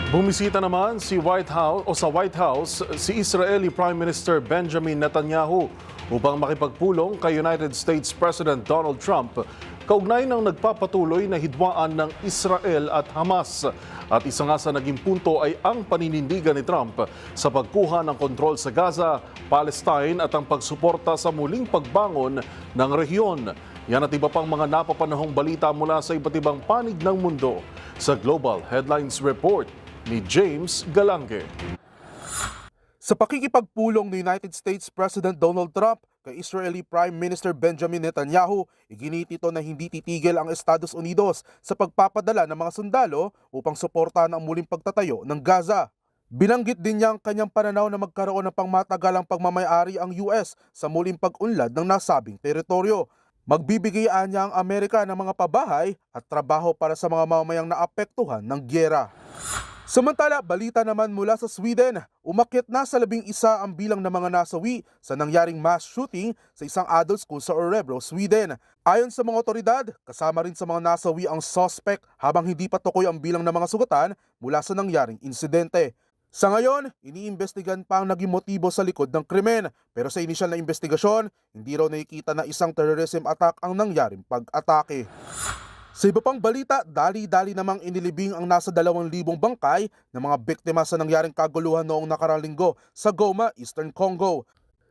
Bumisita naman sa White House si Israeli Prime Minister Benjamin Netanyahu upang makipagpulong kay United States President Donald Trump kaugnay ng nagpapatuloy na hidwaan ng Israel at Hamas. At isa nga sa naging punto ay ang paninindigan ni Trump sa pagkuha ng kontrol sa Gaza, Palestine at ang pagsuporta sa muling pagbangon ng rehiyon. Yan at iba pang mga napapanahong balita mula sa iba't ibang panig ng mundo sa Global Headlines Report ni James Galange. Sa pakikipagpulong ni United States President Donald Trump kay Israeli Prime Minister Benjamin Netanyahu, iginit ito na hindi titigil ang Estados Unidos sa pagpapadala ng mga sundalo upang suportahan ang muling pagtatayo ng Gaza. Binanggit din niya ang kanyang pananaw na magkaroon ng pangmatagalang pagmamayari ang US sa muling pag-unlad ng nasabing teritoryo. Magbibigyan niya ang Amerika ng mga pabahay at trabaho para sa mga mamamayang naapektuhan ng gyera. Samantala, balita naman mula sa Sweden, umakyat na sa 11 ang bilang ng mga nasawi sa nangyaring mass shooting sa isang adult school sa Örebro, Sweden. Ayon sa mga otoridad, kasama rin sa mga nasawi ang suspect habang hindi pa tukoy ang bilang ng mga sugatan mula sa nangyaring insidente. Sa ngayon, iniimbestigan pa ang naging motibo sa likod ng krimen, pero sa inisyal na investigasyon, hindi raw nakikita na isang terrorism attack ang nangyaring pag-atake. Sa iba pang balita, dali-dali namang inilibing ang nasa 2,000 bangkay ng mga biktima sa nangyaring kaguluhan noong nakaraang linggo sa Goma, Eastern Congo.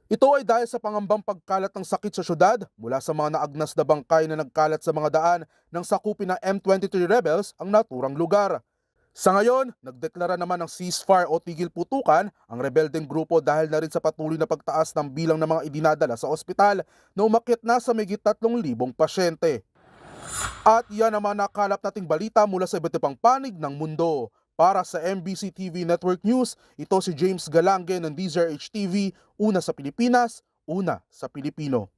Ito ay dahil sa pangambang pagkalat ng sakit sa syudad mula sa mga naagnas na bangkay na nagkalat sa mga daan ng sakupin ng M23 rebels ang naturang lugar. Sa ngayon, nagdeklara naman ng ceasefire o tigil putukan ang rebeldeng grupo dahil na rin sa patuloy na pagtaas ng bilang ng mga idinadala sa ospital na umakyat na sa mahigit 3,000 pasyente. At yan naman nakalap nating balita mula sa iba't ibang panig ng mundo. Para sa MBC TV Network News, ito si James Galange ng DZRH TV, una sa Pilipinas, una sa Pilipino.